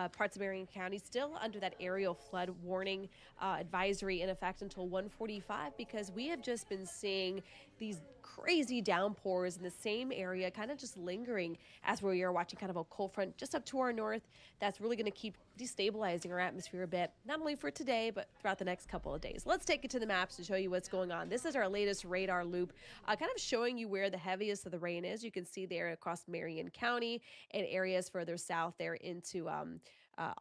parts of Marion County still under that aerial flood warning advisory in effect until 1:45, because we have just been seeing these crazy downpours in the same area, kind of just lingering as we are watching kind of a cold front just up to our north. That's really going to keep destabilizing our atmosphere a bit, not only for today, but throughout the next couple of days. Let's take it to the maps to show you what's going on. This is our latest radar loop, kind of showing you where the heaviest of the rain is. You can see there across Marion County and areas further south there into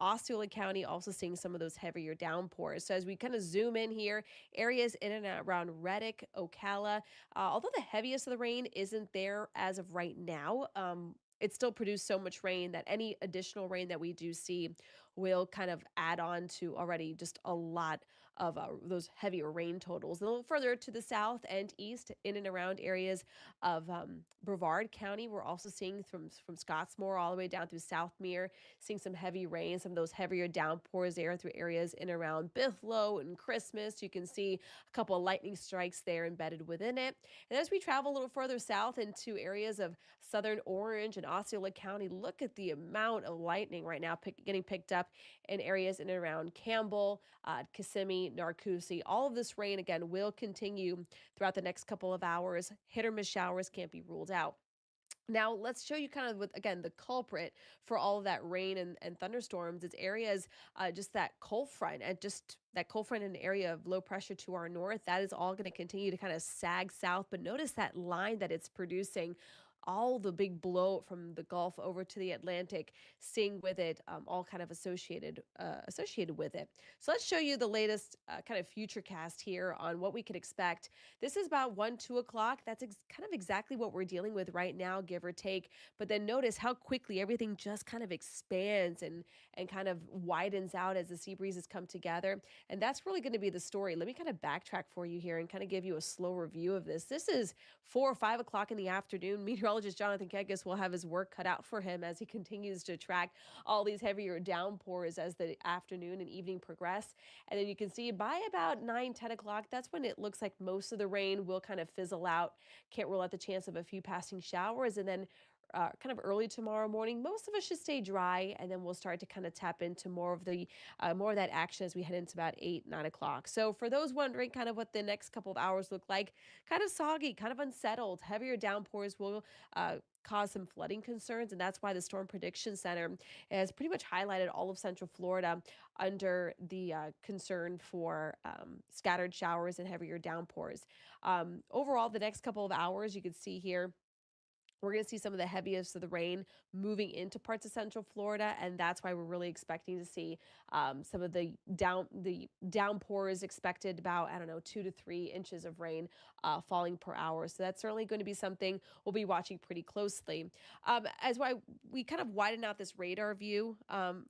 Osceola County, also seeing some of those heavier downpours. So as we kind of zoom in here, areas in and around Reddick, Ocala, although the heaviest of the rain isn't there as of right now, it still produced so much rain that any additional rain that we do see will kind of add on to already just a lot of those heavier rain totals. A little further to the south and east, in and around areas of Brevard County, we're also seeing from Scottsmore all the way down through Southmere, seeing some heavy rain, some of those heavier downpours there through areas in and around Bithlo and Christmas. You can see a couple of lightning strikes there embedded within it. And as we travel a little further south into areas of southern Orange and Osceola County, look at the amount of lightning right now getting picked up in areas in and around Campbell, Kissimmee, Narcoossee. All of this rain, again, will continue throughout the next couple of hours. Hit or miss showers can't be ruled out. Now, let's show you kind of what, again, the culprit for all of that rain and thunderstorms. It's areas, just that cold front, and just that cold front in an area of low pressure to our north. That is all going to continue to kind of sag south. But notice that line that it's producing, all the big blow from the Gulf over to the Atlantic, seeing with it, all kind of associated with it. So let's show you the latest kind of future cast here on what we could expect. This is about 2 o'clock. That's kind of exactly what we're dealing with right now, give or take. But then notice how quickly everything just kind of expands and kind of widens out as the sea breezes come together. And that's really going to be the story. Let me kind of backtrack for you here and kind of give you a slow review of this. This is 4 or 5 o'clock in the afternoon. Meteorologist Jonathan Kekis will have his work cut out for him as he continues to track all these heavier downpours as the afternoon and evening progress. And then you can see by about 9-10 o'clock, that's when it looks like most of the rain will kind of fizzle out. Can't rule out the chance of a few passing showers. And then kind of early tomorrow morning, most of us should stay dry, and then we'll start to kind of tap into more of that action as we head into about 8-9 o'clock. So for those wondering kind of what the next couple of hours look like, kind of soggy, kind of unsettled. Heavier downpours will cause some flooding concerns, and that's why the Storm Prediction Center has pretty much highlighted all of Central Florida under the concern for scattered showers and heavier downpours. Overall, the next couple of hours, you can see here, we're going to see some of the heaviest of the rain moving into parts of Central Florida, and that's why we're really expecting to see some of the downpours expected about, 2 to 3 inches of rain falling per hour. So that's certainly going to be something we'll be watching pretty closely. As why we kind of widen out this radar view,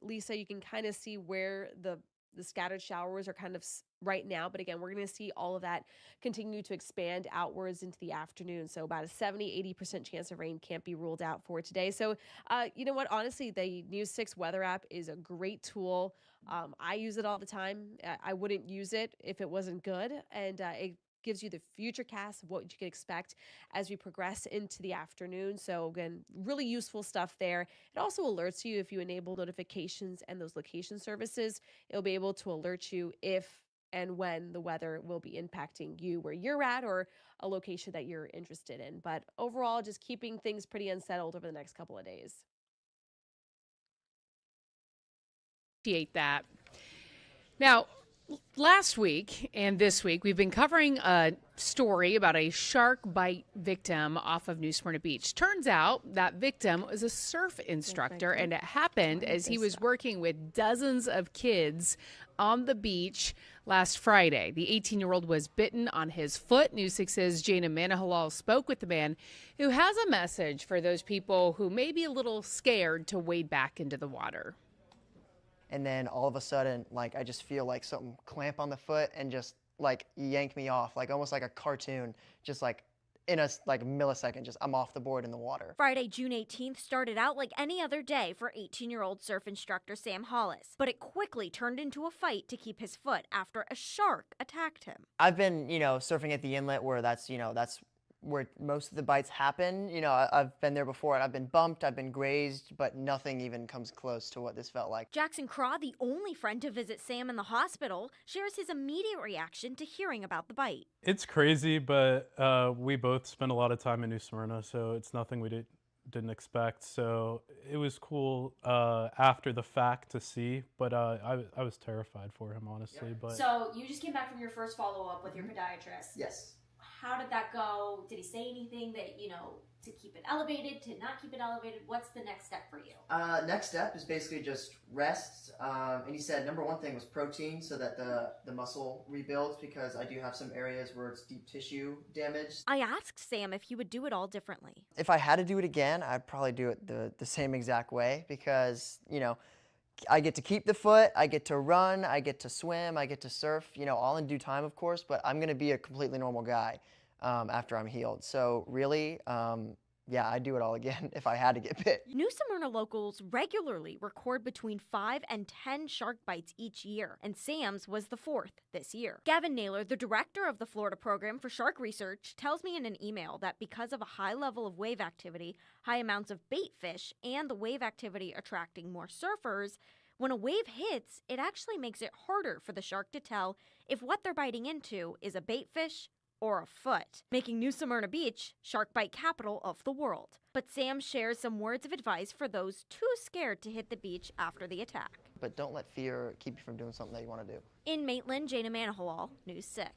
Lisa, you can kind of see where the scattered showers are kind of right now. But again, we're going to see all of that continue to expand outwards into the afternoon. So about a 70-80% chance of rain can't be ruled out for today. So you know what? Honestly, the News 6 weather app is a great tool. I use it all the time. I wouldn't use it if it wasn't good. And it gives you the future cast of what you can expect as we progress into the afternoon. So again, really useful stuff there. It also alerts you if you enable notifications and those location services. It'll be able to alert you if and when the weather will be impacting you where you're at or a location that you're interested in. But overall, just keeping things pretty unsettled over the next couple of days. Appreciate that. Now, last week and this week, we've been covering a story about a shark bite victim off of New Smyrna Beach. Turns out that victim was a surf instructor, and it happened as he was working with dozens of kids on the beach last Friday. The 18-year-old was bitten on his foot. News 6's Jana Manahalal spoke with the man who has a message for those people who may be a little scared to wade back into the water. And then all of a sudden, like, I just feel like something clamp on the foot and just like yank me off, like almost like a cartoon, just like in a millisecond, just I'm off the board in the water. Friday, June 18th started out like any other day for 18-year-old surf instructor Sam Hollis, but it quickly turned into a fight to keep his foot after a shark attacked him. I've been, surfing at the inlet where that's where most of the bites happen. You know, I've been there before and I've been bumped, I've been grazed, but nothing even comes close to what this felt like. Jackson Craw, the only friend to visit Sam in the hospital, shares his immediate reaction to hearing about the bite. It's crazy, but we both spent a lot of time in New Smyrna, so it's nothing we didn't expect. So it was cool after the fact to see, but I was terrified for him, honestly. But So you just came back from your first follow-up with your podiatrist. Yes. How did that go? Did he say anything that, to keep it elevated, to not keep it elevated? What's the next step for you? Next step is basically just rest. And he said number one thing was protein so that the muscle rebuilds, because I do have some areas where it's deep tissue damage. I asked Sam if he would do it all differently. If I had to do it again, I'd probably do it the same exact way, because, you know, I get to keep the foot, I get to run, I get to swim, I get to surf, you know, all in due time, of course, but I'm going to be a completely normal guy after I'm healed. So really, yeah, I'd do it all again if I had to get bit. New Smyrna locals regularly record between 5 and 10 shark bites each year, and Sam's was the 4th this year. Gavin Naylor, the director of the Florida Program for Shark Research, tells me in an email that because of a high level of wave activity, high amounts of bait fish, and the wave activity attracting more surfers, when a wave hits, it actually makes it harder for the shark to tell if what they're biting into is a bait fish or a foot, making New Smyrna Beach shark bite capital of the world. But Sam shares some words of advice for those too scared to hit the beach after the attack. But don't let fear keep you from doing something that you want to do. In Maitland, Jana Manahawal, News 6.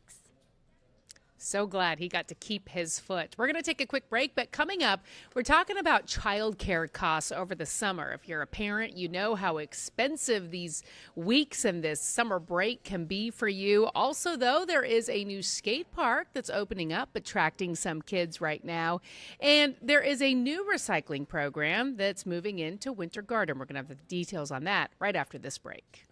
So glad he got to keep his foot. We're going to take a quick break, but coming up, we're talking about childcare costs over the summer. If you're a parent, you know how expensive these weeks and this summer break can be for you. Also, though, there is a new skate park that's opening up, attracting some kids right now. And there is a new recycling program that's moving into Winter Garden. We're going to have the details on that right after this break.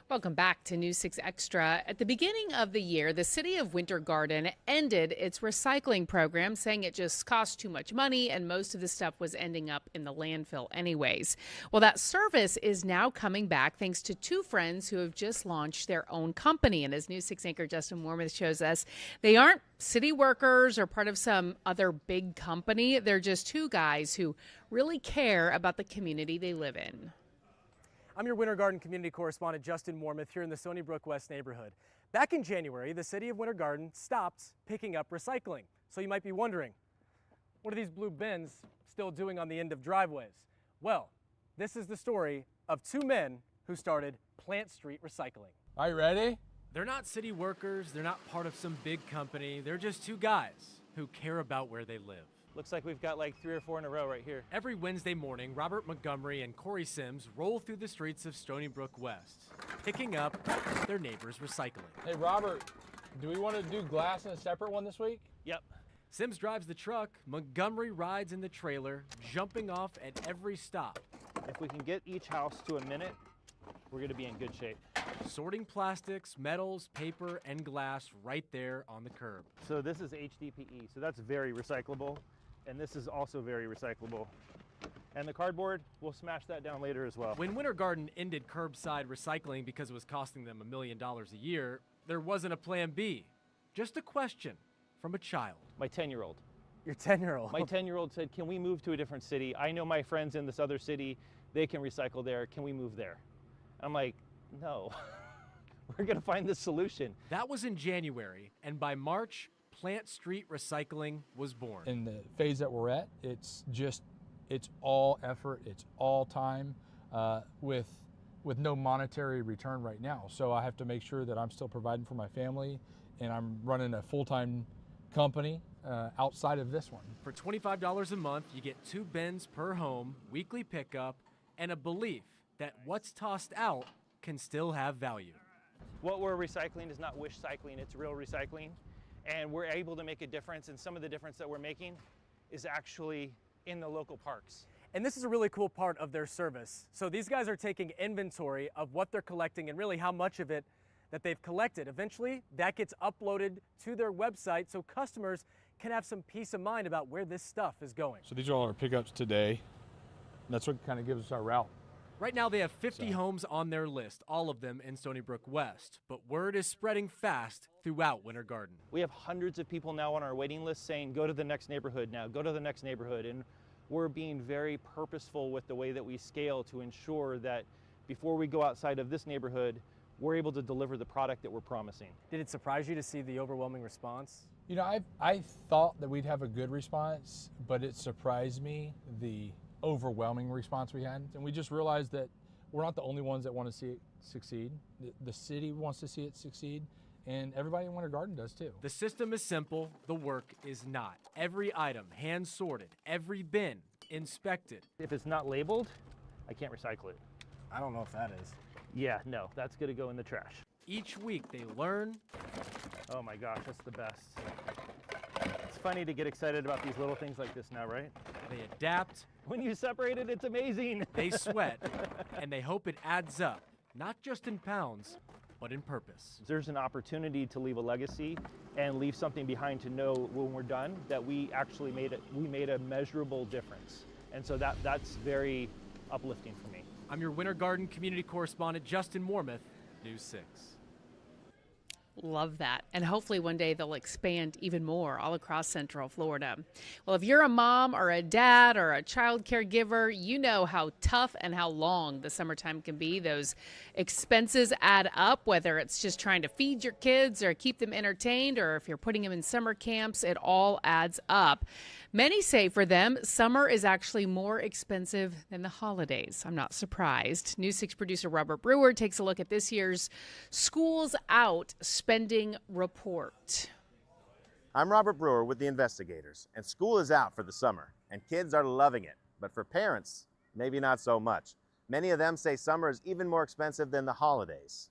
Welcome back to News 6 Extra. At the beginning of the year, the city of Winter Garden ended its recycling program, saying it just cost too much money and most of the stuff was ending up in the landfill anyways. Well, that service is now coming back thanks to two friends who have just launched their own company. And as News 6 anchor Justin Wormuth shows us, they aren't city workers or part of some other big company. They're just two guys who really care about the community they live in. I'm your Winter Garden community correspondent, Justin Wormuth, here in the Stony Brook West neighborhood. Back in January, the city of Winter Garden stopped picking up recycling. So you might be wondering, what are these blue bins still doing on the end of driveways? Well, this is the story of two men who started Plant Street Recycling. Are you ready? They're not city workers, they're not part of some big company, they're just two guys who care about where they live. Looks like we've got like 3 or 4 in a row right here. Every Wednesday morning, Robert Montgomery and Corey Sims roll through the streets of Stony Brook West, picking up their neighbors' recycling. Hey, Robert, do we want to do glass in a separate one this week? Yep. Sims drives the truck, Montgomery rides in the trailer, jumping off at every stop. If we can get each house to a minute, we're gonna be in good shape. Sorting plastics, metals, paper, and glass right there on the curb. So this is HDPE, so that's very recyclable, and this is also very recyclable. And the cardboard, we'll smash that down later as well. When Winter Garden ended curbside recycling because it was costing them $1 million a year, there wasn't a plan B. Just a question from a child. My 10-year-old. Your 10-year-old? My 10-year-old said, can we move to a different city? I know my friends in this other city, they can recycle there. Can we move there? I'm like, no. We're gonna find the solution. That was in January, and by March, Plant Street Recycling was born. In the phase that we're at, it's all effort, it's all time, with no monetary return right now. So I have to make sure that I'm still providing for my family, and I'm running a full-time company outside of this one. For $25 a month, you get 2 bins per home, weekly pickup, and a belief that what's tossed out can still have value. What we're recycling is not wish cycling, it's real recycling. And we're able to make a difference, and some of the difference that we're making is actually in the local parks. And this is a really cool part of their service. So these guys are taking inventory of what they're collecting and really how much of it that they've collected. Eventually, that gets uploaded to their website so customers can have some peace of mind about where this stuff is going. So these are all our pickups today. And that's what kind of gives us our route. Right now, they have 50 homes on their list, all of them in Stony Brook West. But word is spreading fast throughout Winter Garden. We have hundreds of people now on our waiting list saying, go to the next neighborhood now, go to the next neighborhood. And we're being very purposeful with the way that we scale to ensure that before we go outside of this neighborhood, we're able to deliver the product that we're promising. Did it surprise you to see the overwhelming response? You know, I thought that we'd have a good response, but it surprised me the overwhelming response we had. And we just realized that we're not the only ones that want to see it succeed. The city wants to see it succeed, and everybody in Winter Garden does too. The system is simple, the work is not. Every item hand sorted, every bin inspected. If it's not labeled, I can't recycle it. I don't know if that is. Yeah, no, that's gonna go in the trash. Each week they learn. Oh my gosh, that's the best. It's funny to get excited about these little things like this now, right? They adapt. When you separate it, it's amazing. They sweat, and they hope it adds up, not just in pounds, but in purpose. There's an opportunity to leave a legacy and leave something behind to know when we're done that we actually made a measurable difference. And so that's very uplifting for me. I'm your Winter Garden community correspondent, Justin Mormouth, News 6. Love that. And hopefully one day they'll expand even more all across Central Florida. Well, if you're a mom or a dad or a child caregiver, you know how tough and how long the summertime can be. Those expenses add up, whether it's just trying to feed your kids or keep them entertained, or if you're putting them in summer camps, it all adds up. Many say for them, summer is actually more expensive than the holidays. I'm not surprised. News 6 producer Robert Brewer takes a look at this year's Schools Out spending report. I'm Robert Brewer with The Investigators, and school is out for the summer, and kids are loving it. But for parents, maybe not so much. Many of them say summer is even more expensive than the holidays.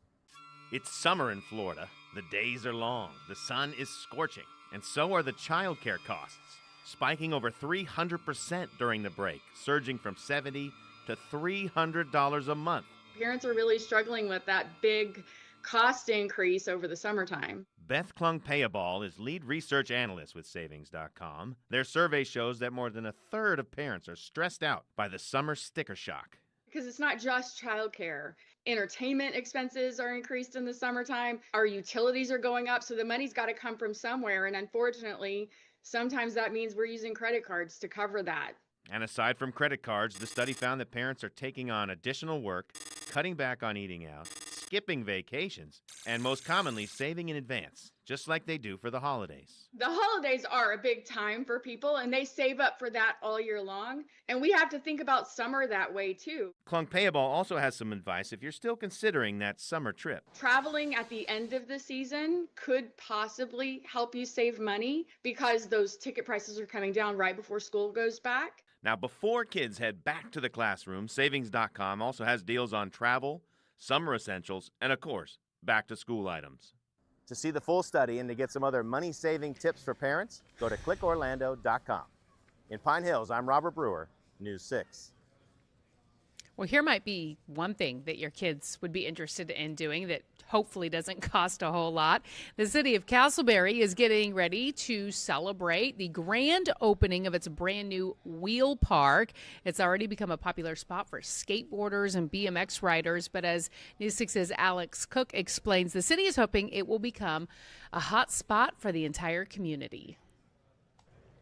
It's summer in Florida. The days are long, the sun is scorching, and so are the childcare costs, spiking over 300% during the break, surging from $70 to $300 a month. Parents are really struggling with that big cost increase over the summertime. Beth Klung-Payabal is lead research analyst with Savings.com. Their survey shows that more than a third of parents are stressed out by the summer sticker shock. Because it's not just childcare. Entertainment expenses are increased in the summertime. Our utilities are going up, so the money's got to come from somewhere. And unfortunately, sometimes that means we're using credit cards to cover that. And aside from credit cards, the study found that parents are taking on additional work, cutting back on eating out, skipping vacations, and most commonly saving in advance just like they do for the holidays. The holidays are a big time for people, and they save up for that all year long. And we have to think about summer that way too. Klung Payable also has some advice if you're still considering that summer trip. Traveling at the end of the season could possibly help you save money because those ticket prices are coming down right before school goes back. Now, before kids head back to the classroom, Savings.com also has deals on travel, summer essentials, and of course, back-to-school items. To see the full study and to get some other money-saving tips for parents, go to clickorlando.com. In Pine Hills, I'm Robert Brewer, News 6. Well, here might be one thing that your kids would be interested in doing that hopefully doesn't cost a whole lot. The city of Castleberry is getting ready to celebrate the grand opening of its brand new wheel park. It's already become a popular spot for skateboarders and BMX riders, but as News 6's Alex Cook explains, the city is hoping it will become a hot spot for the entire community.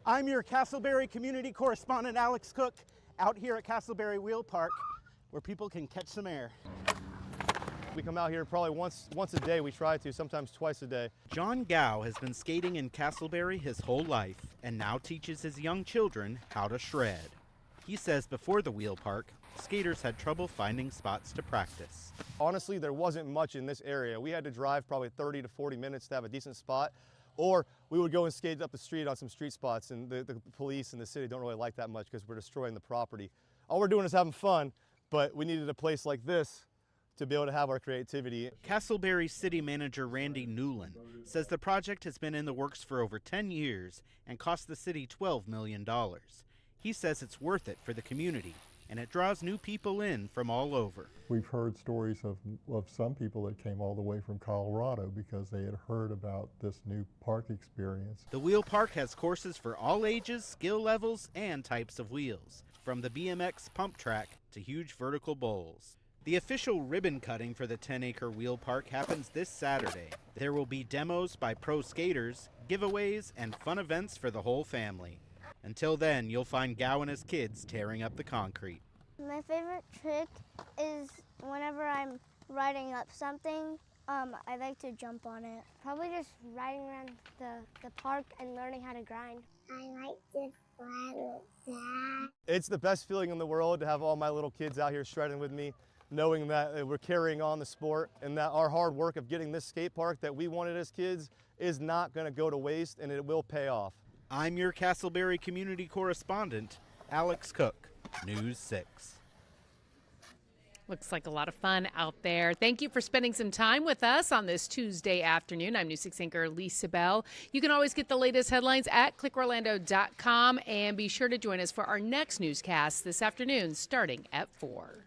I'm your Castleberry community correspondent, Alex Cook, out here at Castleberry Wheel Park, where people can catch some air. We come out here probably once a day. We try to, sometimes twice a day. John Gow has been skating in Castleberry his whole life and now teaches his young children how to shred. He says before the wheel park, skaters had trouble finding spots to practice. Honestly, there wasn't much in this area. We had to drive probably 30 to 40 minutes to have a decent spot, or we would go and skate up the street on some street spots, and the police and the city don't really like that much because we're destroying the property. All we're doing is having fun, but we needed a place like this to be able to have our creativity. Castleberry City Manager Randy Newland says the project has been in the works for over 10 years and cost the city $12 million. He says it's worth it for the community, and it draws new people in from all over. We've heard stories of some people that came all the way from Colorado because they had heard about this new park experience. The wheel park has courses for all ages, skill levels, and types of wheels, from the BMX pump track to huge vertical bowls. The official ribbon cutting for the 10-acre wheel park happens this Saturday. There will be demos by pro skaters, giveaways, and fun events for the whole family. Until then, you'll find Gow and his kids tearing up the concrete. My favorite trick is whenever I'm riding up something, I like to jump on it. Probably just riding around the park and learning how to grind. I like to sled with Dad. It's the best feeling in the world to have all my little kids out here shredding with me, knowing that we're carrying on the sport and that our hard work of getting this skate park that we wanted as kids is not going to go to waste, and it will pay off. I'm your Castleberry community correspondent, Alex Cook, News 6. Looks like a lot of fun out there. Thank you for spending some time with us on this Tuesday afternoon. I'm News 6 anchor Lisa Bell. You can always get the latest headlines at clickorlando.com, and be sure to join us for our next newscast this afternoon starting at 4.